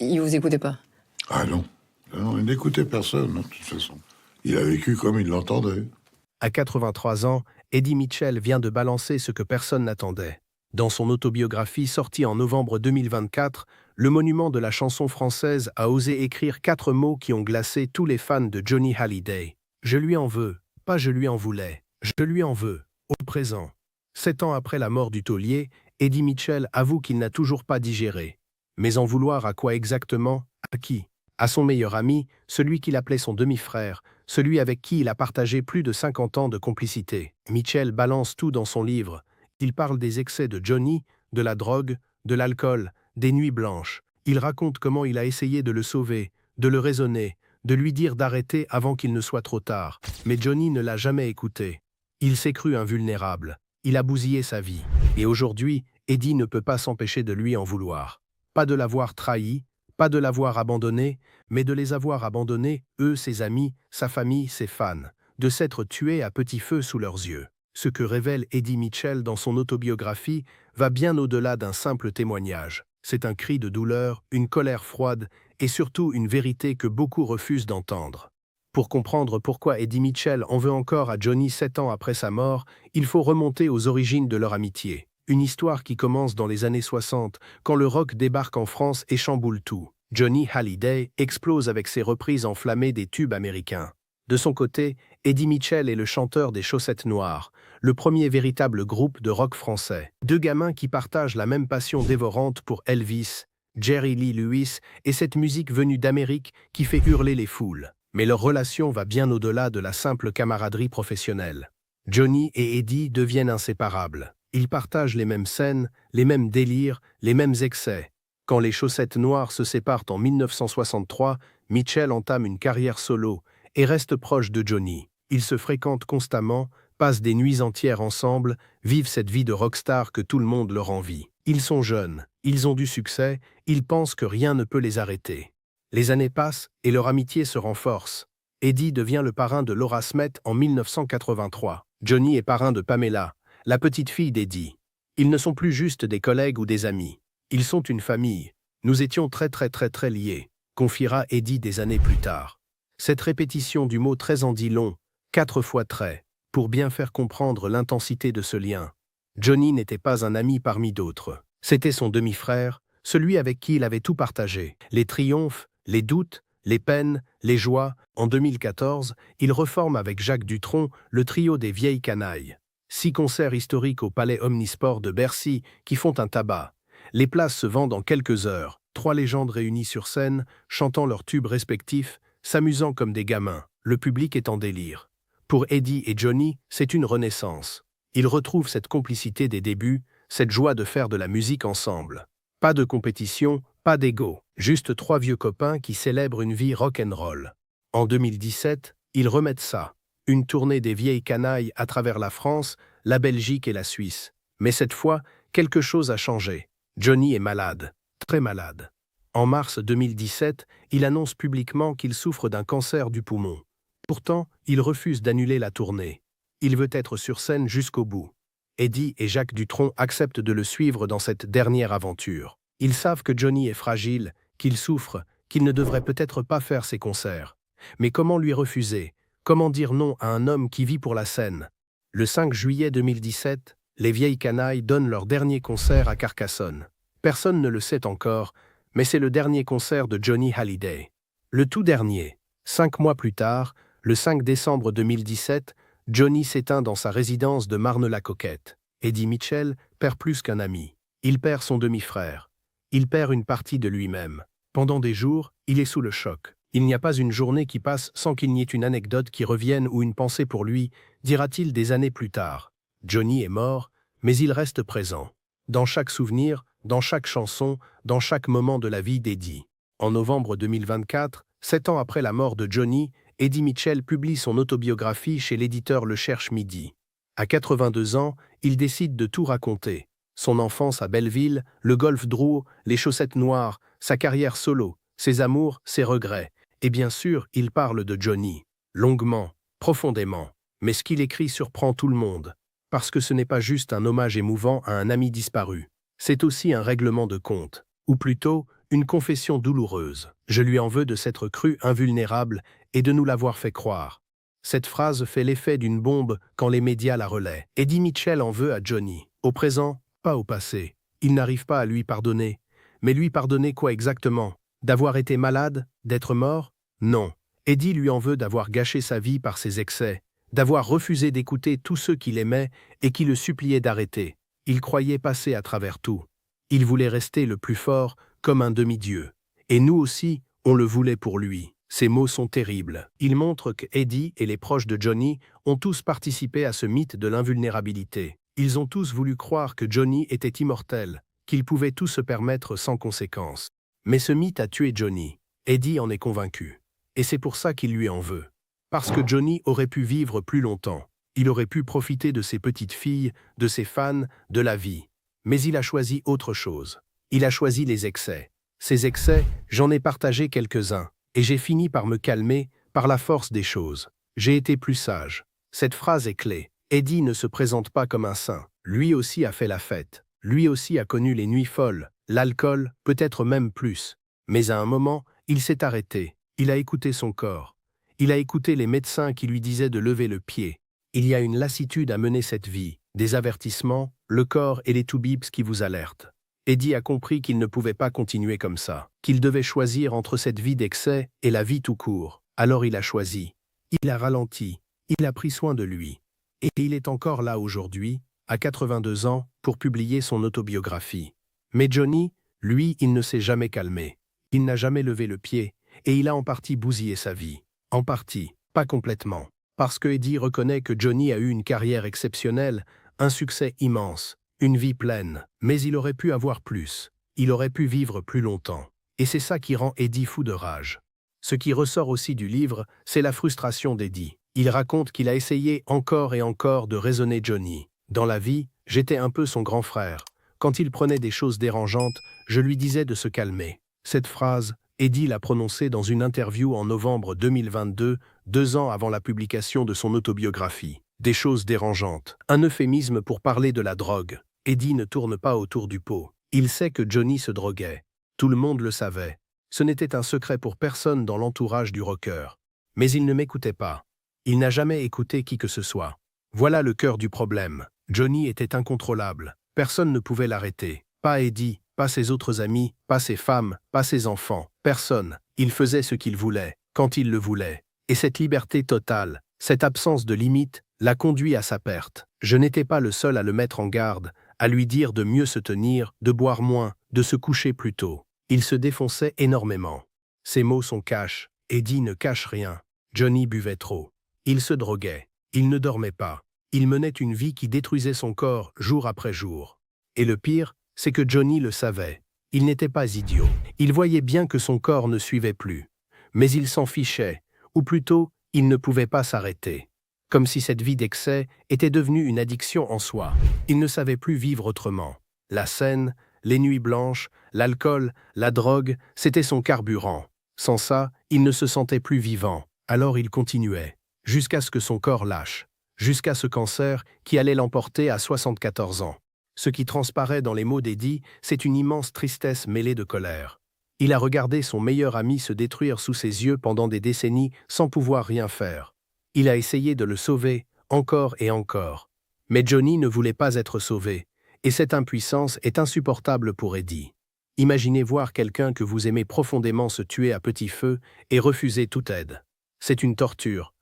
Il vous écoutait pas? Ah non, non, il n'écoutait personne, de toute façon. Il a vécu comme il l'entendait. À 83 ans, Eddie Mitchell vient de balancer ce que personne n'attendait. Dans son autobiographie sortie en novembre 2024, le monument de la chanson française a osé écrire 4 mots qui ont glacé tous les fans de Johnny Hallyday. Je lui en veux, pas je lui en voulais. Je lui en veux, au présent. 7 ans après la mort du taulier, Eddie Mitchell avoue qu'il n'a toujours pas digéré. Mais en vouloir à quoi exactement? À qui? À son meilleur ami, celui qu'il appelait son demi-frère, celui avec qui il a partagé plus de 50 ans de complicité. Mitchell balance tout dans son livre. Il parle des excès de Johnny, de la drogue, de l'alcool, des nuits blanches. Il raconte comment il a essayé de le sauver, de le raisonner, de lui dire d'arrêter avant qu'il ne soit trop tard. Mais Johnny ne l'a jamais écouté. Il s'est cru invulnérable. Il a bousillé sa vie. Et aujourd'hui, Eddie ne peut pas s'empêcher de lui en vouloir. Pas de l'avoir trahi, pas de l'avoir abandonné, mais de les avoir abandonnés, eux, ses amis, sa famille, ses fans, de s'être tués à petit feu sous leurs yeux. Ce que révèle Eddie Mitchell dans son autobiographie va bien au-delà d'un simple témoignage. C'est un cri de douleur, une colère froide et surtout une vérité que beaucoup refusent d'entendre. Pour comprendre pourquoi Eddie Mitchell en veut encore à Johnny 7 ans après sa mort, il faut remonter aux origines de leur amitié. Une histoire qui commence dans les années 60, quand le rock débarque en France et chamboule tout. Johnny Hallyday explose avec ses reprises enflammées des tubes américains. De son côté, Eddie Mitchell est le chanteur des Chaussettes Noires, le premier véritable groupe de rock français. 2 gamins qui partagent la même passion dévorante pour Elvis, Jerry Lee Lewis et cette musique venue d'Amérique qui fait hurler les foules. Mais leur relation va bien au-delà de la simple camaraderie professionnelle. Johnny et Eddie deviennent inséparables. Ils partagent les mêmes scènes, les mêmes délires, les mêmes excès. Quand les Chaussettes Noires se séparent en 1963, Mitchell entame une carrière solo et reste proche de Johnny. Ils se fréquentent constamment, passent des nuits entières ensemble, vivent cette vie de rockstar que tout le monde leur envie. Ils sont jeunes, ils ont du succès, ils pensent que rien ne peut les arrêter. Les années passent et leur amitié se renforce. Eddie devient le parrain de Laura Smet en 1983. Johnny est parrain de Pamela, la petite fille d'Eddie. Ils ne sont plus juste des collègues ou des amis. Ils sont une famille. Nous étions très liés, confiera Eddie des années plus tard. Cette répétition du mot très en dit long, 4 fois très, pour bien faire comprendre l'intensité de ce lien. Johnny n'était pas un ami parmi d'autres. C'était son demi-frère, celui avec qui il avait tout partagé. Les triomphes, les doutes, les peines, les joies. En 2014, il reforme avec Jacques Dutronc le trio des Vieilles Canailles. 6 concerts historiques au Palais Omnisport de Bercy qui font un tabac. Les places se vendent en quelques heures. 3 légendes réunies sur scène, chantant leurs tubes respectifs, s'amusant comme des gamins. Le public est en délire. Pour Eddie et Johnny, c'est une renaissance. Ils retrouvent cette complicité des débuts, cette joie de faire de la musique ensemble. Pas de compétition, pas d'ego. Juste 3 vieux copains qui célèbrent une vie rock'n'roll. En 2017, ils remettent ça. Une tournée des Vieilles Canailles à travers la France, la Belgique et la Suisse. Mais cette fois, quelque chose a changé. Johnny est malade, très malade. En mars 2017, il annonce publiquement qu'il souffre d'un cancer du poumon. Pourtant, il refuse d'annuler la tournée. Il veut être sur scène jusqu'au bout. Eddie et Jacques Dutronc acceptent de le suivre dans cette dernière aventure. Ils savent que Johnny est fragile, qu'il souffre, qu'il ne devrait peut-être pas faire ses concerts. Mais comment lui refuser? Comment dire non à un homme qui vit pour la scène? Le 5 juillet 2017, les Vieilles Canailles donnent leur dernier concert à Carcassonne. Personne ne le sait encore, mais c'est le dernier concert de Johnny Hallyday. Le tout dernier. 5 mois plus tard, le 5 décembre 2017, Johnny s'éteint dans sa résidence de Marne-la-Coquette. Eddie Mitchell perd plus qu'un ami. Il perd son demi-frère. Il perd une partie de lui-même. Pendant des jours, il est sous le choc. Il n'y a pas une journée qui passe sans qu'il n'y ait une anecdote qui revienne ou une pensée pour lui, dira-t-il des années plus tard. Johnny est mort, mais il reste présent. Dans chaque souvenir, dans chaque chanson, dans chaque moment de la vie d'Eddie. En novembre 2024, 7 ans après la mort de Johnny, Eddie Mitchell publie son autobiographie chez l'éditeur Le Cherche Midi. À 82 ans, il décide de tout raconter. Son enfance à Belleville, le golf Drouot, les Chaussettes Noires, sa carrière solo, ses amours, ses regrets. Et bien sûr, il parle de Johnny. Longuement, profondément. Mais ce qu'il écrit surprend tout le monde. Parce que ce n'est pas juste un hommage émouvant à un ami disparu. C'est aussi un règlement de compte. Ou plutôt, une confession douloureuse. Je lui en veux de s'être cru invulnérable et de nous l'avoir fait croire. Cette phrase fait l'effet d'une bombe quand les médias la relaient. Eddie Mitchell en veut à Johnny. Au présent, pas au passé. Il n'arrive pas à lui pardonner. Mais lui pardonner quoi exactement? D'avoir été malade? D'être mort? Non. Eddie lui en veut d'avoir gâché sa vie par ses excès, d'avoir refusé d'écouter tous ceux qui l'aimaient et qui le suppliaient d'arrêter. Il croyait passer à travers tout. Il voulait rester le plus fort, comme un demi-dieu. Et nous aussi, on le voulait pour lui. Ces mots sont terribles. Ils montrent que Eddie et les proches de Johnny ont tous participé à ce mythe de l'invulnérabilité. Ils ont tous voulu croire que Johnny était immortel, qu'il pouvait tout se permettre sans conséquence. Mais ce mythe a tué Johnny. Eddie en est convaincu. Et c'est pour ça qu'il lui en veut. Parce que Johnny aurait pu vivre plus longtemps. Il aurait pu profiter de ses petites filles, de ses fans, de la vie. Mais il a choisi autre chose. Il a choisi les excès. Ces excès, j'en ai partagé quelques-uns. Et j'ai fini par me calmer, par la force des choses. J'ai été plus sage. Cette phrase est clé. Eddie ne se présente pas comme un saint. Lui aussi a fait la fête. Lui aussi a connu les nuits folles, l'alcool, peut-être même plus. Mais à un moment, il s'est arrêté. Il a écouté son corps. Il a écouté les médecins qui lui disaient de lever le pied. Il y a une lassitude à mener cette vie, des avertissements, le corps et les to-bips qui vous alertent. Eddie a compris qu'il ne pouvait pas continuer comme ça, qu'il devait choisir entre cette vie d'excès et la vie tout court. Alors il a choisi. Il a ralenti. Il a pris soin de lui. Et il est encore là aujourd'hui, à 82 ans, pour publier son autobiographie. Mais Johnny, lui, il ne s'est jamais calmé. Il n'a jamais levé le pied, et il a en partie bousillé sa vie. En partie, pas complètement. Parce que Eddie reconnaît que Johnny a eu une carrière exceptionnelle, un succès immense, une vie pleine, mais il aurait pu avoir plus. Il aurait pu vivre plus longtemps. Et c'est ça qui rend Eddie fou de rage. Ce qui ressort aussi du livre, c'est la frustration d'Eddie. Il raconte qu'il a essayé encore et encore de raisonner Johnny. Dans la vie, j'étais un peu son grand frère. Quand il prenait des choses dérangeantes, je lui disais de se calmer. Cette phrase, Eddie l'a prononcée dans une interview en novembre 2022, 2 ans avant la publication de son autobiographie. Des choses dérangeantes. Un euphémisme pour parler de la drogue. Eddie ne tourne pas autour du pot. Il sait que Johnny se droguait. Tout le monde le savait. Ce n'était un secret pour personne dans l'entourage du rocker. Mais il ne m'écoutait pas. Il n'a jamais écouté qui que ce soit. Voilà le cœur du problème. Johnny était incontrôlable. Personne ne pouvait l'arrêter. Pas Eddie, pas ses autres amis, pas ses femmes, pas ses enfants. Personne. Il faisait ce qu'il voulait, quand il le voulait. Et cette liberté totale, cette absence de limite, l'a conduit à sa perte. Je n'étais pas le seul à le mettre en garde, à lui dire de mieux se tenir, de boire moins, de se coucher plus tôt. Il se défonçait énormément. Ses mots sont cash. Eddie ne cache rien. Johnny buvait trop. Il se droguait. Il ne dormait pas. Il menait une vie qui détruisait son corps jour après jour. Et le pire, c'est que Johnny le savait. Il n'était pas idiot. Il voyait bien que son corps ne suivait plus. Mais il s'en fichait, ou plutôt, il ne pouvait pas s'arrêter. Comme si cette vie d'excès était devenue une addiction en soi. Il ne savait plus vivre autrement. La scène, les nuits blanches, l'alcool, la drogue, c'était son carburant. Sans ça, il ne se sentait plus vivant. Alors il continuait, jusqu'à ce que son corps lâche, jusqu'à ce cancer qui allait l'emporter à 74 ans. Ce qui transparaît dans les mots d'Eddie, c'est une immense tristesse mêlée de colère. Il a regardé son meilleur ami se détruire sous ses yeux pendant des décennies sans pouvoir rien faire. Il a essayé de le sauver, encore et encore. Mais Johnny ne voulait pas être sauvé, et cette impuissance est insupportable pour Eddie. Imaginez voir quelqu'un que vous aimez profondément se tuer à petit feu et refuser toute aide. C'est une torture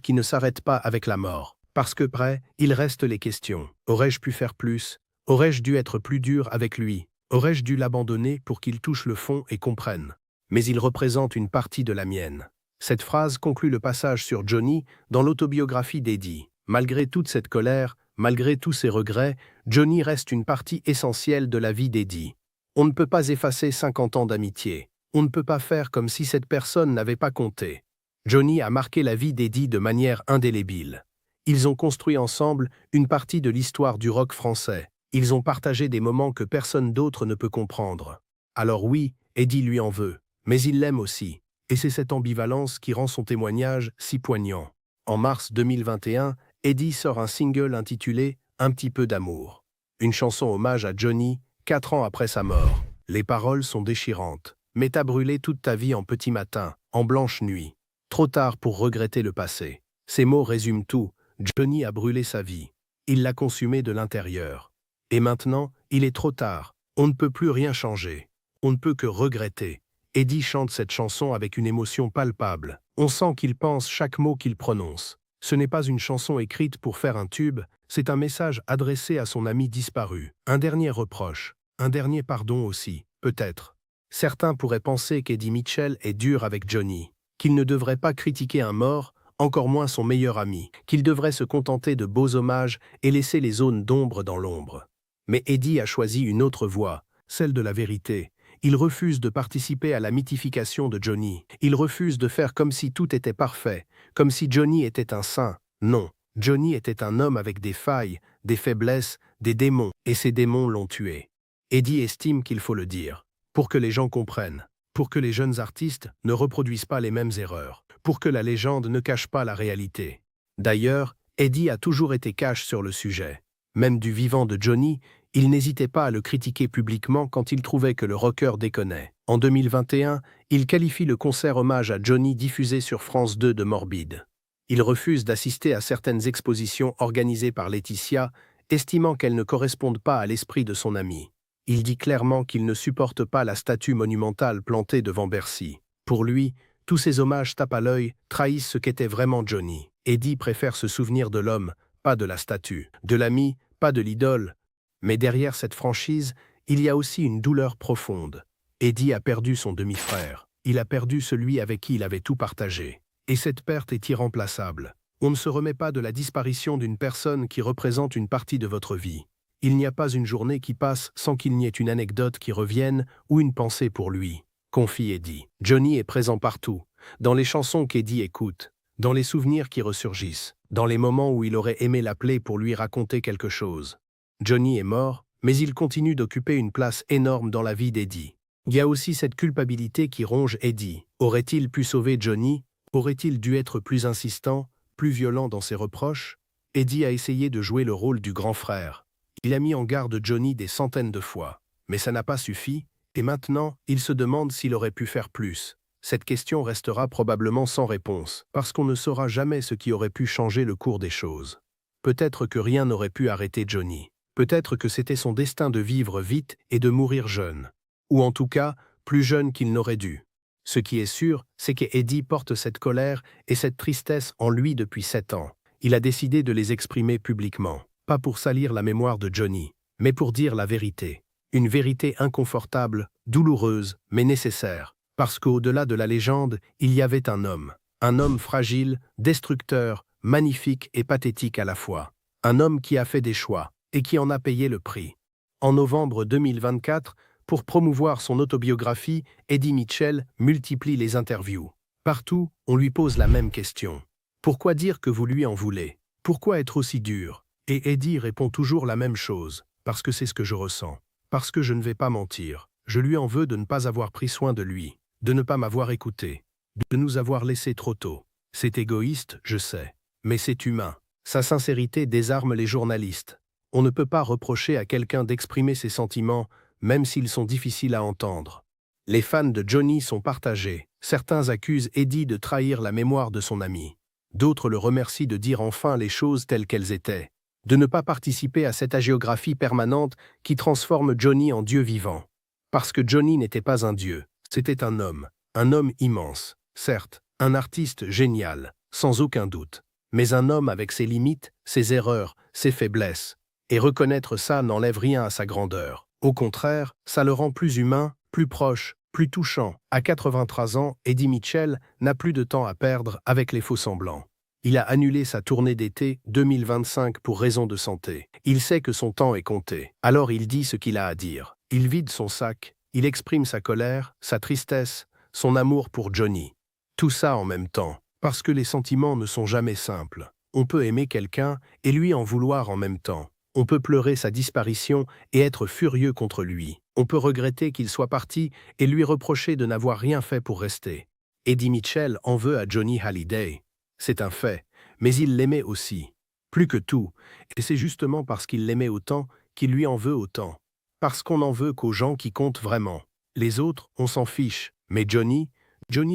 qui ne s'arrête pas avec la mort. Parce que près, il reste les questions. Aurais-je pu faire plus? Aurais-je dû être plus dur avec lui? Aurais-je dû l'abandonner pour qu'il touche le fond et comprenne? Mais il représente une partie de la mienne. Cette phrase conclut le passage sur Johnny dans l'autobiographie d'Eddie. Malgré toute cette colère, malgré tous ses regrets, Johnny reste une partie essentielle de la vie d'Eddie. On ne peut pas effacer 50 ans d'amitié. On ne peut pas faire comme si cette personne n'avait pas compté. Johnny a marqué la vie d'Eddie de manière indélébile. Ils ont construit ensemble une partie de l'histoire du rock français. Ils ont partagé des moments que personne d'autre ne peut comprendre. Alors oui, Eddie lui en veut, mais il l'aime aussi. Et c'est cette ambivalence qui rend son témoignage si poignant. En mars 2021, Eddie sort un single intitulé « Un petit peu d'amour ». Une chanson hommage à Johnny, 4 ans après sa mort. Les paroles sont déchirantes. Mais t'as brûlé toute ta vie en petit matin, en blanche nuit. Trop tard pour regretter le passé. Ces mots résument tout. Johnny a brûlé sa vie. Il l'a consumée de l'intérieur. Et maintenant, il est trop tard. On ne peut plus rien changer. On ne peut que regretter. Eddie chante cette chanson avec une émotion palpable. On sent qu'il pense chaque mot qu'il prononce. Ce n'est pas une chanson écrite pour faire un tube, c'est un message adressé à son ami disparu. Un dernier reproche, un dernier pardon aussi, peut-être. Certains pourraient penser qu'Eddie Mitchell est dur avec Johnny, qu'il ne devrait pas critiquer un mort, encore moins son meilleur ami, qu'il devrait se contenter de beaux hommages et laisser les zones d'ombre dans l'ombre. Mais Eddie a choisi une autre voie, celle de la vérité. Il refuse de participer à la mythification de Johnny. Il refuse de faire comme si tout était parfait, comme si Johnny était un saint. Non, Johnny était un homme avec des failles, des faiblesses, des démons, et ces démons l'ont tué. Eddie estime qu'il faut le dire, pour que les gens comprennent, pour que les jeunes artistes ne reproduisent pas les mêmes erreurs, pour que la légende ne cache pas la réalité. D'ailleurs, Eddie a toujours été cash sur le sujet. Même du vivant de Johnny, il n'hésitait pas à le critiquer publiquement quand il trouvait que le rocker déconnait. En 2021, il qualifie le concert hommage à Johnny diffusé sur France 2 de morbide. Il refuse d'assister à certaines expositions organisées par Laetitia, estimant qu'elles ne correspondent pas à l'esprit de son ami. Il dit clairement qu'il ne supporte pas la statue monumentale plantée devant Bercy. Pour lui, tous ces hommages tapent à l'œil, trahissent ce qu'était vraiment Johnny. Eddie préfère se souvenir de l'homme, pas de la statue, de l'ami, pas de l'idole. Mais derrière cette franchise, il y a aussi une douleur profonde. Eddie a perdu son demi-frère. Il a perdu celui avec qui il avait tout partagé. Et cette perte est irremplaçable. On ne se remet pas de la disparition d'une personne qui représente une partie de votre vie. Il n'y a pas une journée qui passe sans qu'il n'y ait une anecdote qui revienne ou une pensée pour lui, confie Eddie. Johnny est présent partout, dans les chansons qu'Eddie écoute, dans les souvenirs qui ressurgissent, dans les moments où il aurait aimé l'appeler pour lui raconter quelque chose. Johnny est mort, mais il continue d'occuper une place énorme dans la vie d'Eddie. Il y a aussi cette culpabilité qui ronge Eddie. Aurait-il pu sauver Johnny? Aurait-il dû être plus insistant, plus violent dans ses reproches? Eddie a essayé de jouer le rôle du grand frère. Il a mis en garde Johnny des centaines de fois, mais ça n'a pas suffi, et maintenant, il se demande s'il aurait pu faire plus. Cette question restera probablement sans réponse, parce qu'on ne saura jamais ce qui aurait pu changer le cours des choses. Peut-être que rien n'aurait pu arrêter Johnny. Peut-être que c'était son destin de vivre vite et de mourir jeune. Ou en tout cas, plus jeune qu'il n'aurait dû. Ce qui est sûr, c'est qu'Eddie porte cette colère et cette tristesse en lui depuis 7 ans. Il a décidé de les exprimer publiquement. Pas pour salir la mémoire de Johnny, mais pour dire la vérité. Une vérité inconfortable, douloureuse, mais nécessaire. Parce qu'au-delà de la légende, il y avait un homme fragile, destructeur, magnifique et pathétique à la fois. Un homme qui a fait des choix, et qui en a payé le prix. En novembre 2024, pour promouvoir son autobiographie, Eddie Mitchell multiplie les interviews. Partout, on lui pose la même question. Pourquoi dire que vous lui en voulez? Pourquoi être aussi dur? Et Eddie répond toujours la même chose, parce que c'est ce que je ressens. Parce que je ne vais pas mentir. Je lui en veux de ne pas avoir pris soin de lui, de ne pas m'avoir écouté, de nous avoir laissés trop tôt. C'est égoïste, je sais, mais c'est humain. Sa sincérité désarme les journalistes. On ne peut pas reprocher à quelqu'un d'exprimer ses sentiments, même s'ils sont difficiles à entendre. Les fans de Johnny sont partagés. Certains accusent Eddie de trahir la mémoire de son ami. D'autres le remercient de dire enfin les choses telles qu'elles étaient, de ne pas participer à cette hagiographie permanente qui transforme Johnny en dieu vivant. Parce que Johnny n'était pas un dieu, c'était un homme immense, certes, un artiste génial, sans aucun doute, mais un homme avec ses limites, ses erreurs, ses faiblesses. Et reconnaître ça n'enlève rien à sa grandeur. Au contraire, ça le rend plus humain, plus proche, plus touchant. À 83 ans, Eddie Mitchell n'a plus de temps à perdre avec les faux-semblants. Il a annulé sa tournée d'été 2025 pour raison de santé. Il sait que son temps est compté. Alors il dit ce qu'il a à dire. Il vide son sac, il exprime sa colère, sa tristesse, son amour pour Johnny. Tout ça en même temps, parce que les sentiments ne sont jamais simples. On peut aimer quelqu'un et lui en vouloir en même temps. On peut pleurer sa disparition et être furieux contre lui. On peut regretter qu'il soit parti et lui reprocher de n'avoir rien fait pour rester. Eddie Mitchell en veut à Johnny Hallyday. C'est un fait, mais il l'aimait aussi. Plus que tout, et c'est justement parce qu'il l'aimait autant qu'il lui en veut autant. Parce qu'on n'en veut qu'aux gens qui comptent vraiment. Les autres, on s'en fiche. Mais Johnny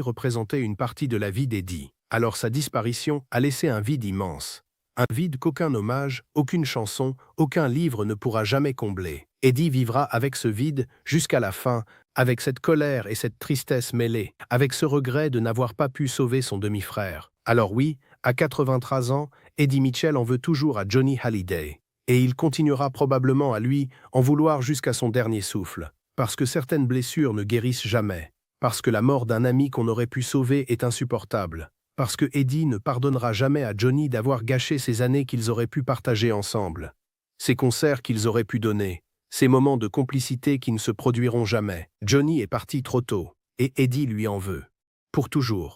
représentait une partie de la vie d'Eddie. Alors sa disparition a laissé un vide immense. Un vide qu'aucun hommage, aucune chanson, aucun livre ne pourra jamais combler. Eddie vivra avec ce vide jusqu'à la fin, avec cette colère et cette tristesse mêlées, avec ce regret de n'avoir pas pu sauver son demi-frère. Alors oui, à 83 ans, Eddie Mitchell en veut toujours à Johnny Hallyday. Et il continuera probablement à lui en vouloir jusqu'à son dernier souffle. Parce que certaines blessures ne guérissent jamais. Parce que la mort d'un ami qu'on aurait pu sauver est insupportable. Parce que Eddie ne pardonnera jamais à Johnny d'avoir gâché ces années qu'ils auraient pu partager ensemble. Ces concerts qu'ils auraient pu donner. Ces moments de complicité qui ne se produiront jamais. Johnny est parti trop tôt. Et Eddie lui en veut. Pour toujours.